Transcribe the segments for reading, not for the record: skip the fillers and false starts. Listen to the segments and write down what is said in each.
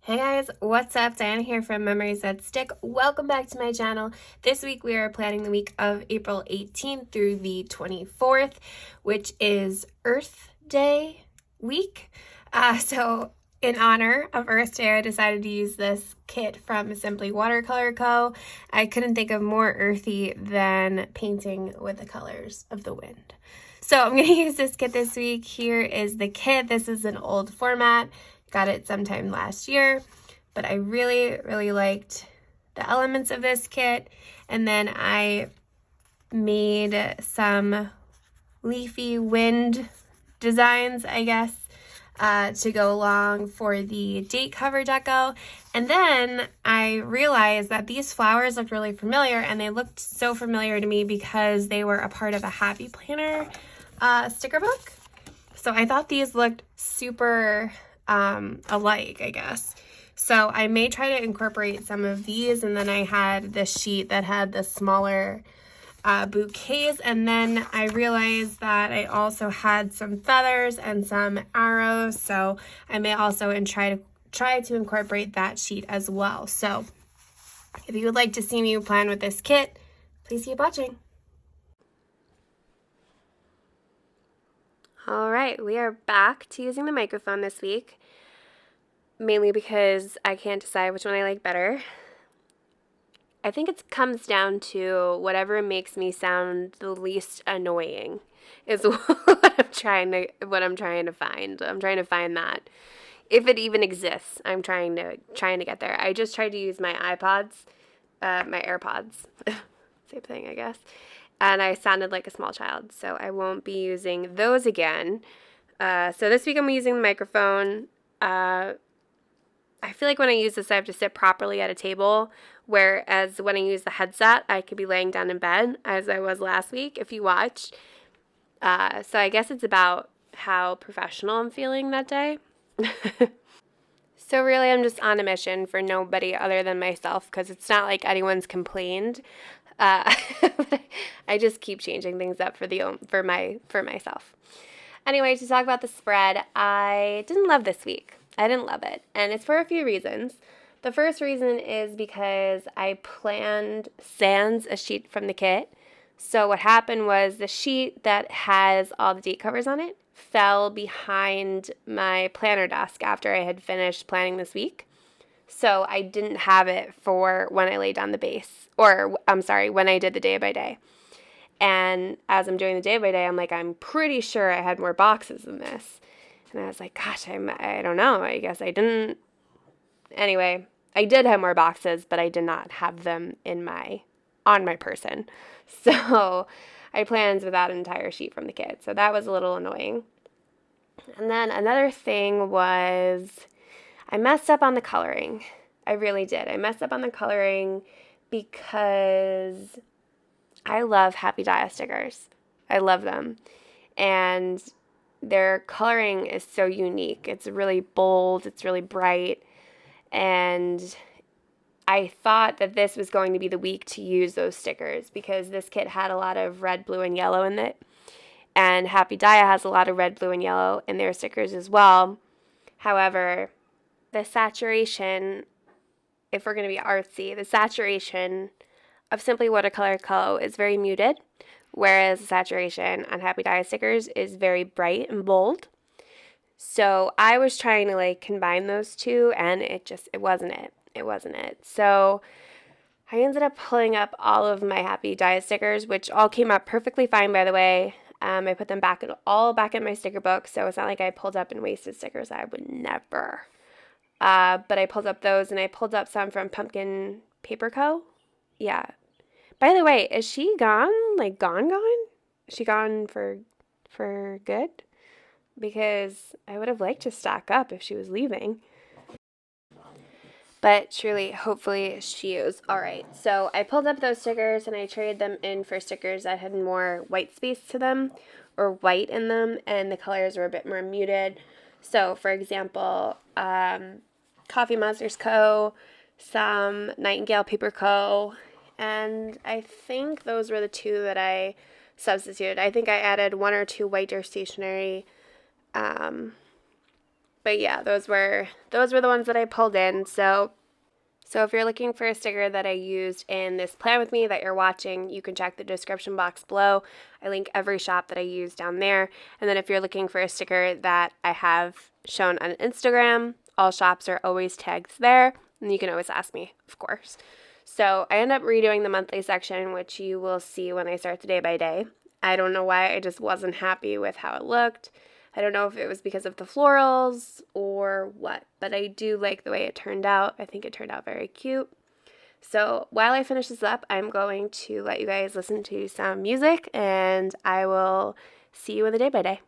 Hey guys, what's up? Diana here from Memories That Stick. Welcome back to my channel. This week we are planning the week of April 18th through the 24th, which is Earth Day week. So in honor of Earth Day, I decided to use this kit from Simply Watercolor Co. I couldn't think of more earthy than painting with the colors of the wind. So I'm going to use this kit this week. Here is the kit. This is an old format. Got it sometime last year, but I really liked the elements of this kit. And then I made some leafy wind designs, I guess, to go along for the date cover deco. And then I realized that these flowers looked really familiar, and they looked so familiar to me because they were a part of a Happy Planner sticker book. So I thought these looked super alike, I guess. So I may try to incorporate some of these, and then I had this sheet that had the smaller bouquets, and then I realized that I also had some feathers and some arrows, so I may also try to incorporate that sheet as well. So if you would like to see me plan with this kit, please keep watching. All right, we are back to using the microphone this week, mainly because I can't decide which one I like better. I think it comes down to whatever makes me sound the least annoying is what I'm trying to find. I'm trying to find that. If it even exists, I'm trying to get there. I just tried to use my my AirPods. Same thing, I guess. And I sounded like a small child, so I won't be using those again. So this week I'm using the microphone. I feel like when I use this, I have to sit properly at a table, whereas when I use the headset, I could be laying down in bed, as I was last week, if you watched. So I guess it's about how professional I'm feeling that day. So really, I'm just on a mission for nobody other than myself, because it's not like anyone's complained. I just keep changing things up for myself. Anyway, to talk about the spread, I didn't love this week. I didn't love it, and it's for a few reasons. The first reason is because I planned sans a sheet from the kit. So what happened was the sheet that has all the date covers on it fell behind my planner desk after I had finished planning this week. So I didn't have it for when I laid down the base, or I'm sorry, when I did the day by day. And as I'm doing the day by day, I'm like, I'm pretty sure I had more boxes than this. And I was like, gosh, I don't know. I guess I didn't. Anyway, I did have more boxes, but I did not have them on my person. So I planned without an entire sheet from the kit. So that was a little annoying. And then another thing was I messed up on the coloring. I really did. I messed up on the coloring because I love Happy Daya stickers. I love them. And their coloring is so unique. It's really bold. It's really bright. And I thought that this was going to be the week to use those stickers because this kit had a lot of red, blue, and yellow in it. And Happy Daya has a lot of red, blue, and yellow in their stickers as well. However, the saturation, if we're going to be artsy, the saturation of Simply Watercolor Co. is very muted, whereas the saturation on Happy Daya stickers is very bright and bold. So I was trying to combine those two, and it wasn't it. It wasn't it. So I ended up pulling up all of my Happy Daya stickers, which all came up perfectly fine, by the way. I put them all back in my sticker book, so it's not like I pulled up and wasted stickers. I would never. But I pulled up those, and I pulled up some from Pumpkin Paper Co. Yeah. By the way, is she gone? Gone? Is she gone for good? Because I would have liked to stock up if she was leaving. But truly, hopefully she is. All right, so I pulled up those stickers and I traded them in for stickers that had more white space to them or white in them, and the colors were a bit more muted. So, for example, Coffee Monsterz Co., some Nightingale Paper Co., and I think those were the two that I substituted. I think I added one or two white or stationery But yeah, those were the ones that I pulled in. So if you're looking for a sticker that I used in this plan with me that you're watching, you can check the description box below. I link every shop that I use down there. And then if you're looking for a sticker that I have shown on Instagram, all shops are always tagged there, and you can always ask me, of course. So I end up redoing the monthly section, which you will see when I start the day by day. I don't know why, I just wasn't happy with how it looked. I don't know if it was because of the florals or what, but I do like the way it turned out. I think it turned out very cute. So while I finish this up, I'm going to let you guys listen to some music, and I will see you in the day by day.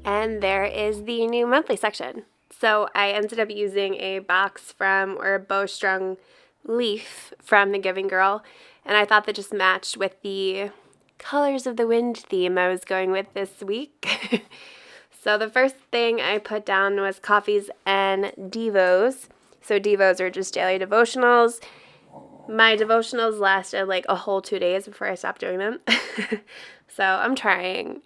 And there is the new monthly section. So I ended up using a box or a bowstrung leaf from the Giving Girl, and I thought that just matched with the Colors of the Wind theme I was going with this week. So the first thing I put down was coffees and devos. So devos are just daily devotionals. My devotionals lasted like a whole 2 days before I stopped doing them. So I'm trying.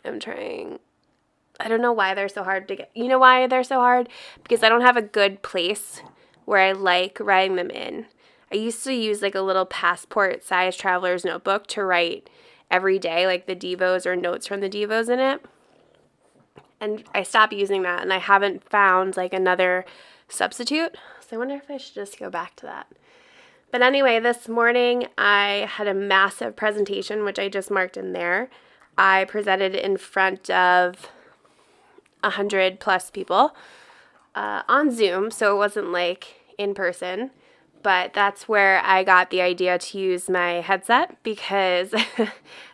I don't know why they're so hard to get. You know why they're so hard? Because I don't have a good place where I like writing them in. I used to use like a little passport size traveler's notebook to write every day, like the devos or notes from the devos in it. And I stopped using that, and I haven't found like another substitute. So I wonder if I should just go back to that. But anyway, this morning I had a massive presentation, which I just marked in there, I presented in front of 100 plus people on Zoom, so it wasn't like in person. But that's where I got the idea to use my headset because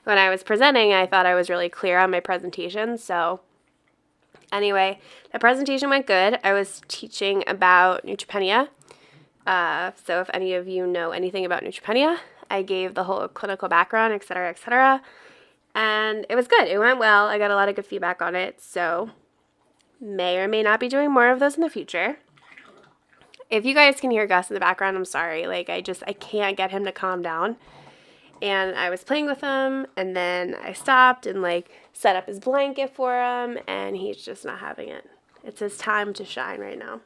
when I was presenting, I thought I was really clear on my presentation. So anyway, the presentation went good. I was teaching about neutropenia. So if any of you know anything about neutropenia, I gave the whole clinical background, et cetera, et cetera. And it was good. It went well. I got a lot of good feedback on it. So may or may not be doing more of those in the future. If you guys can hear Gus in the background, I'm sorry. Like, I can't get him to calm down. And I was playing with him, and then I stopped and, like, set up his blanket for him, and he's just not having it. It's his time to shine right now.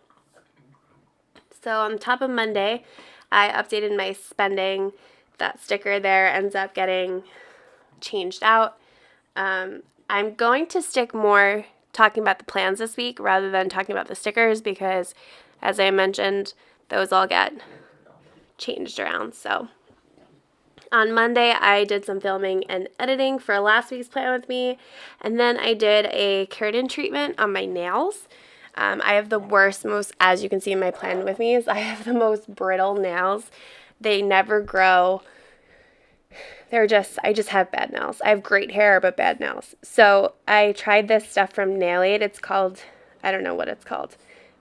So on top of Monday, I updated my spending. That sticker there ends up getting changed out. I'm going to stick more talking about the plans this week rather than talking about the stickers because, as I mentioned, those all get changed around. So on Monday, I did some filming and editing for last week's plan with me, and then I did a keratin treatment on my nails. I have the worst, as you can see in my plan with me, is I have the most brittle nails. They never grow. I just have bad nails. I have great hair, but bad nails. So I tried this stuff from Nail Aid. It's called, I don't know what it's called,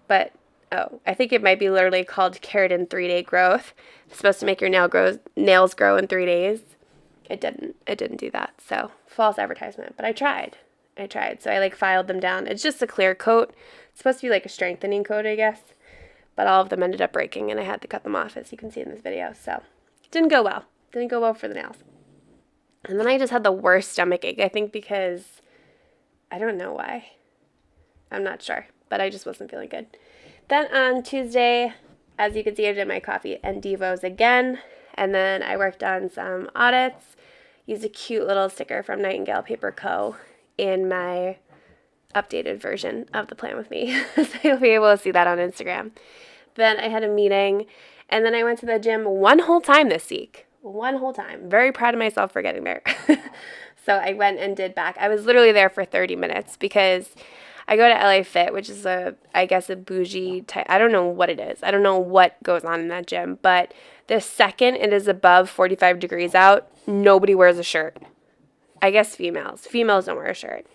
but I think it might be literally called Keratin 3-Day Growth. It's supposed to make your nails grow in 3 days. It didn't do that. So false advertisement, but I tried. So I filed them down. It's just a clear coat. It's supposed to be like a strengthening coat, I guess. But all of them ended up breaking and I had to cut them off, as you can see in this video. So it didn't go well. Didn't go well for the nails. And then I just had the worst stomach ache, I think because, I don't know why. I'm not sure, but I just wasn't feeling good. Then on Tuesday, as you can see, I did my coffee and devos again. And then I worked on some audits, used a cute little sticker from Nightingale Paper Co. in my updated version of the plan with me. So you'll be able to see that on Instagram. Then I had a meeting, and then I went to the gym one whole time this week. One whole time. Very proud of myself for getting there. So I went and did back. I was literally there for 30 minutes because I go to LA Fit, which is a bougie type. I don't know what it is. I don't know what goes on in that gym. But the second it is above 45 degrees out, nobody wears a shirt. I guess females. Females don't wear a shirt.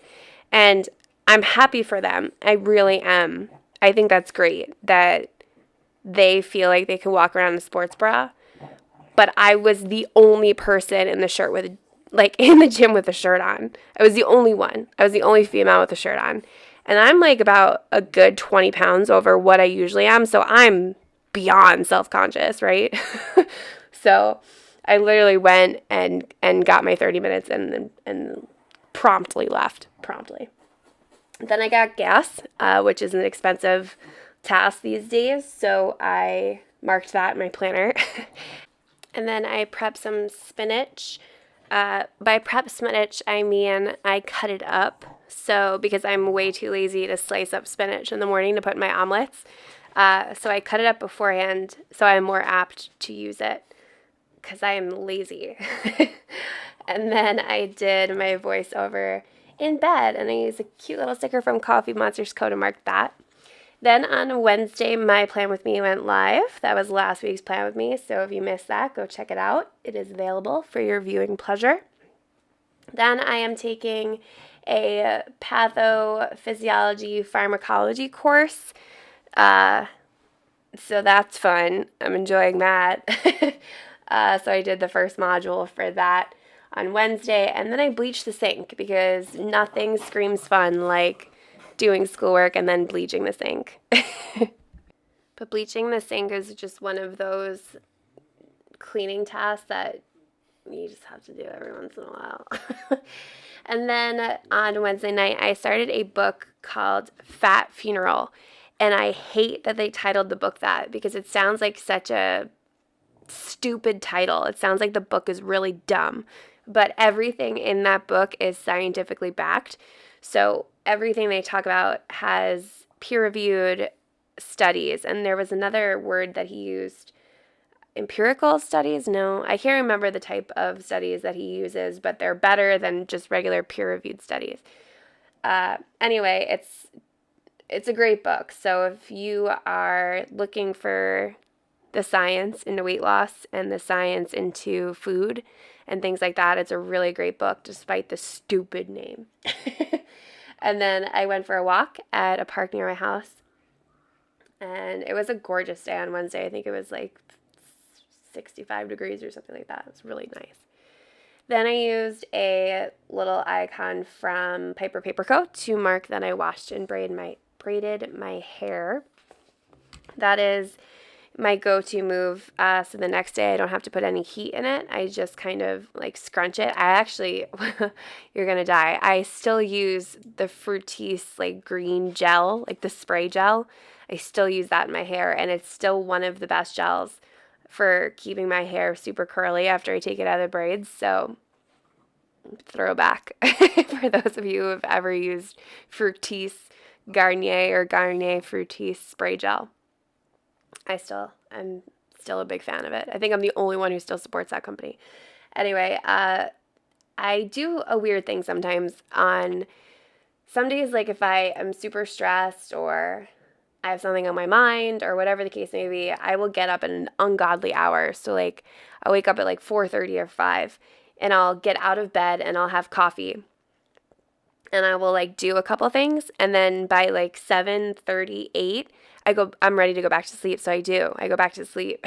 And I'm happy for them. I really am. I think that's great that they feel like they can walk around in a sports bra. But I was the only person in the shirt in the gym with a shirt on. I was the only one. I was the only female with a shirt on. And I'm about a good 20 pounds over what I usually am. So I'm beyond self-conscious, right? So I literally went and got my 30 minutes and promptly left. Then I got gas, which is an expensive task these days. So I marked that in my planner. And then I prepped some spinach. By prep spinach, I mean I cut it up. So because I'm way too lazy to slice up spinach in the morning to put in my omelets. So I cut it up beforehand so I'm more apt to use it because I am lazy. And then I did my voiceover in bed and I used a cute little sticker from Coffee Monsterz Co to mark that. Then on Wednesday, my plan with me went live. That was last week's plan with me, so if you missed that, go check it out. It is available for your viewing pleasure. Then I am taking a pathophysiology pharmacology course, so that's fun. I'm enjoying that. So I did the first module for that on Wednesday, and then I bleached the sink because nothing screams fun like doing schoolwork and then bleaching the sink. But bleaching the sink is just one of those cleaning tasks that you just have to do every once in a while. And then on Wednesday night, I started a book called Fat Funeral. And I hate that they titled the book that because it sounds like such a stupid title. It sounds like the book is really dumb. But everything in that book is scientifically backed. So everything they talk about has peer-reviewed studies. And there was another word that he used. empirical studies. No, I can't remember the type of studies that he uses, but they're better than just regular peer-reviewed studies. Anyway, it's a great book. So if you are looking for the science into weight loss and the science into food and things like that, it's a really great book despite the stupid name. And then I went for a walk at a park near my house, and it was a gorgeous day on Wednesday. I think it was like 65 degrees or something like that. It was really nice. Then I used a little icon from Paper Co. to mark that I washed and braided my hair. That is my go-to move. So the next day I don't have to put any heat in it. I just kind of like scrunch it. I actually, you're going to die. I still use the Fructis like green gel, like the spray gel. I still use that in my hair, and it's still one of the best gels for keeping my hair super curly after I take it out of the braids. So throwback for those of you who have ever used Fructis Garnier or Garnier Fructis spray gel. I'm still a big fan of it. I think I'm the only one who still supports that company. Anyway, I do a weird thing sometimes on some days, like if I am super stressed or I have something on my mind or whatever the case may be, I will get up at an ungodly hour. So like I wake up at like 4:30 or 5, and I'll get out of bed and I'll have coffee. And I will like do a couple things, and then by like 7:38, I'm ready to go back to sleep. So I go back to sleep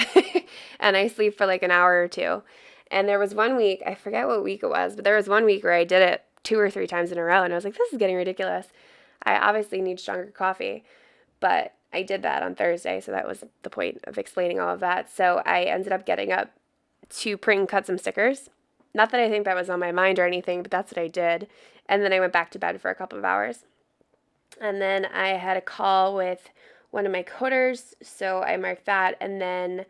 and I sleep for like an hour or two. And there was one week, I forget what week it was, but there was one week where I did it 2 or 3 times in a row, and I was like, this is getting ridiculous. I obviously need stronger coffee, but I did that on Thursday. So that was the point of explaining all of that. So I ended up getting up to print and cut some stickers. Not that I think that was on my mind or anything, but that's what I did. And then I went back to bed for a couple of hours. And then I had a call with one of my coders, so I marked that. And then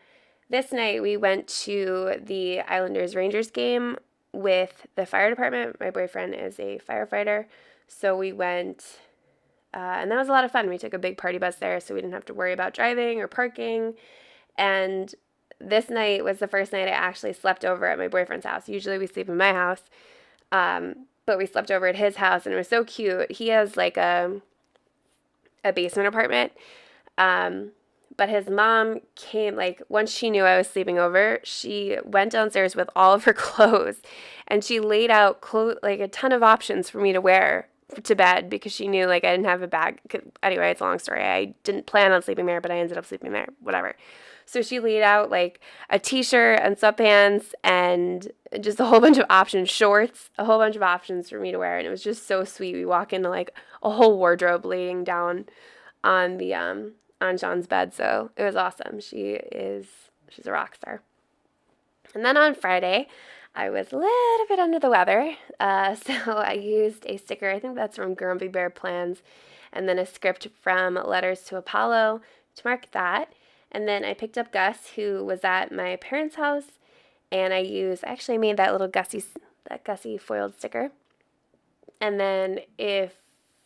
this night we went to the Islanders-Rangers game with the fire department. My boyfriend is a firefighter, so we went, and that was a lot of fun. We took a big party bus there, so we didn't have to worry about driving or parking. And this night was the first night I actually slept over at my boyfriend's house. Usually we sleep in my house, but we slept over at his house, and it was so cute. He has like a basement apartment, but his mom came, like, once she knew I was sleeping over, she went downstairs with all of her clothes, and she laid out like a ton of options for me to wear to bed because she knew like I didn't have a bag. Anyway, it's a long story. I didn't plan on sleeping there, but I ended up sleeping there, whatever. So she laid out like a t-shirt and sweatpants and just a whole bunch of options, shorts, a whole bunch of options for me to wear. And it was just so sweet. We walk into like a whole wardrobe laying down on the on Sean's bed. So it was awesome. She's a rock star. And then on Friday, I was a little bit under the weather. So I used a sticker, I think that's from Grumpy Bear Plans, and then a script from Letters to Apollo to mark that. And then I picked up Gus, who was at my parents' house, and I actually made that little Gussie foiled sticker. And then if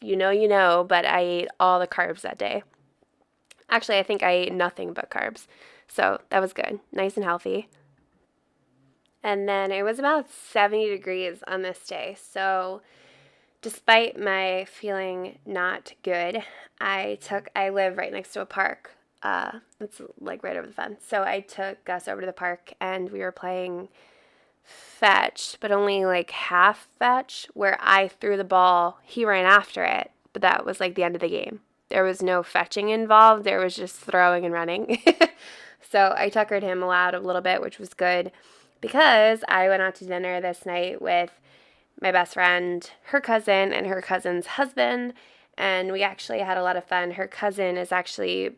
you know, but I ate all the carbs that day. Actually, I think I ate nothing but carbs. So that was good. Nice and healthy. And then it was about 70 degrees on this day. So despite my feeling not good, I live right next to a park. It's like right over the fence. So I took Gus over to the park, and we were playing fetch, but only like half fetch, where I threw the ball, he ran after it, but that was like the end of the game. There was no fetching involved. There was just throwing and running. So I tuckered him out a little bit, which was good, because I went out to dinner this night with my best friend, her cousin, and her cousin's husband, and we actually had a lot of fun. Her cousin is actually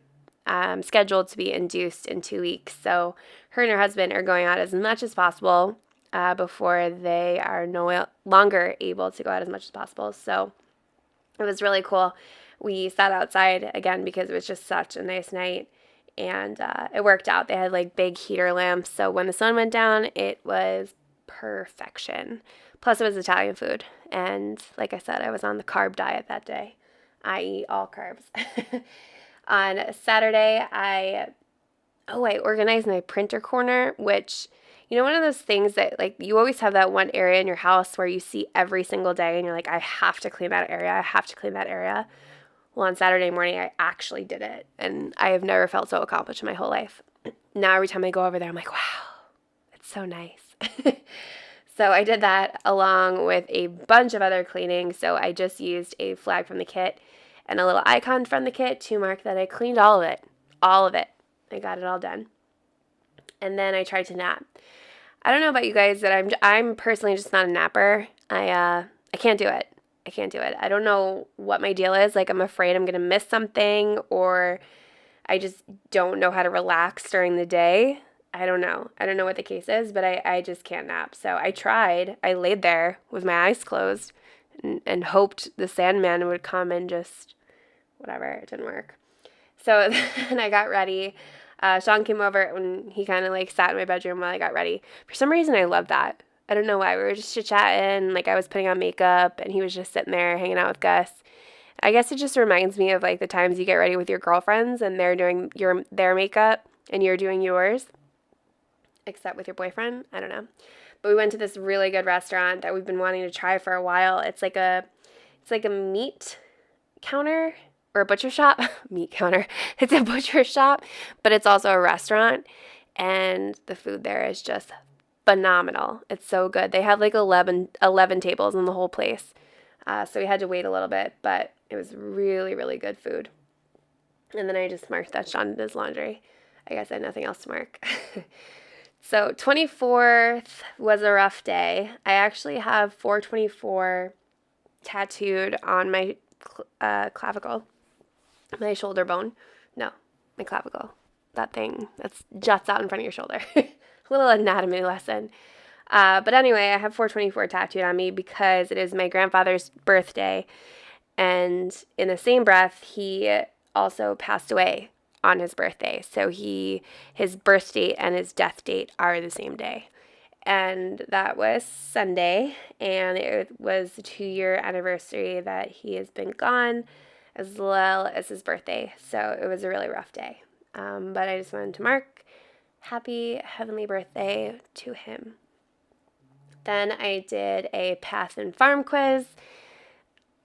scheduled to be induced in 2 weeks, so her and her husband are going out as much as possible before they are no longer able to go out as much as possible. So it was really cool. We sat outside again because it was just such a nice night, and it worked out. They had like big heater lamps, so when the sun went down, it was perfection. Plus, it was Italian food, and like I said, I was on the carb diet that day. I eat all carbs. On Saturday, I Oh, I organized my printer corner, which, you know, one of those things that, like, you always have that one area in your house where you see every single day and you're like, I have to clean that area. I have to clean that area. Well, on Saturday morning, I actually did it, and I have never felt so accomplished in my whole life. Now, every time I go over there, I'm like, wow, it's so nice. So I did that along with a bunch of other cleaning. So I just used a flag from the kit and a little icon from the kit to mark that I cleaned all of it. All of it. I got it all done. And then I tried to nap. I don't know about you guys, that I'm personally just not a napper. I can't do it. I can't do it. I don't know what my deal is. Like, I'm afraid I'm going to miss something, or I just don't know how to relax during the day. I don't know. I don't know what the case is, but I just can't nap. So I tried. I laid there with my eyes closed and hoped the Sandman would come and just, whatever. It didn't work. So then I got ready. Sean came over and he kind of like sat in my bedroom while I got ready. For some reason, I love that. I don't know why. We were just chit-chatting. Like, I was putting on makeup and he was just sitting there hanging out with Gus. I guess it just reminds me of like the times you get ready with your girlfriends and they're doing their makeup and you're doing yours. Except with your boyfriend. I don't know. But we went to this really good restaurant that we've been wanting to try for a while. It's like a meat counter or a butcher shop. Meat counter. It's a butcher shop, but it's also a restaurant. And the food there is just phenomenal. It's so good. They have like 11 tables in the whole place. So we had to wait a little bit, but it was really, really good food. And then I just marked that Sean did his laundry. I guess I had nothing else to mark. So 24th was a rough day. I actually have 424 tattooed on my clavicle, my shoulder bone. No, my clavicle. That thing that's juts out in front of your shoulder. A little anatomy lesson. But anyway, I have 424 tattooed on me because it is my grandfather's birthday. And in the same breath, he also passed away on his birthday. So his birth date and his death date are the same day. And that was Sunday, and it was the 2-year anniversary that he has been gone, as well as his birthday. So it was a really rough day. But I just wanted to mark happy heavenly birthday to him. Then I did a Path and Farm quiz.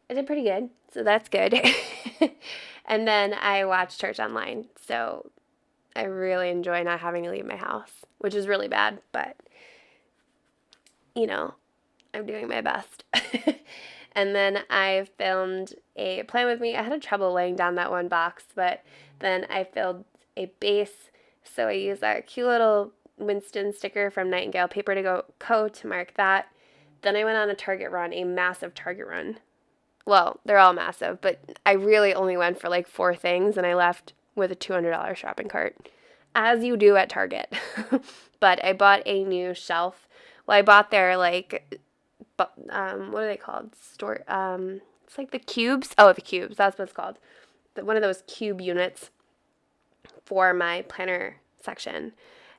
I did pretty good, so that's good. And then I watched church online, so I really enjoy not having to leave my house, which is really bad, but, you know, I'm doing my best. And then I filmed a Plan With Me. I had trouble laying down that one box, but then I filled a base, so I used that cute little Winston sticker from Nightingale Paper Co to mark that. Then I went on a Target run, a massive Target run. Well, they're all massive, but I really only went for like 4 things, and I left with a $200 shopping cart, as you do at Target. But I bought a new shelf. Well, I bought their like, what are they called? It's like the cubes. Oh, the cubes. That's what it's called. One of those cube units for my planner section.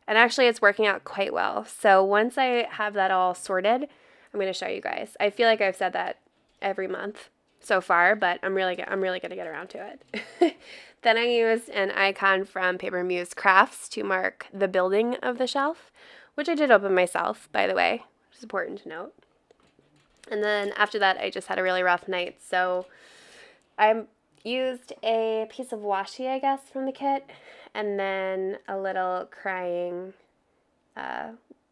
And actually, it's working out quite well. So once I have that all sorted, I'm going to show you guys. I feel like I've said that every month so far, but I'm really going to get around to it. Then I used an icon from Paper Muse Crafts to mark the building of the shelf, which I did open myself, by the way, which is important to note. And then after that, I just had a really rough night, so I used a piece of washi, I guess, from the kit, and then a little crying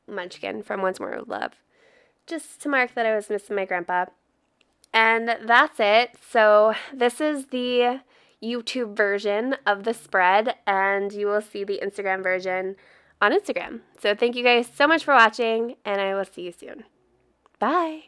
munchkin from Once More With Love, just to mark that I was missing my grandpa. And that's it. So this is the YouTube version of the spread, and you will see the Instagram version on Instagram. So thank you guys so much for watching, and I will see you soon. Bye.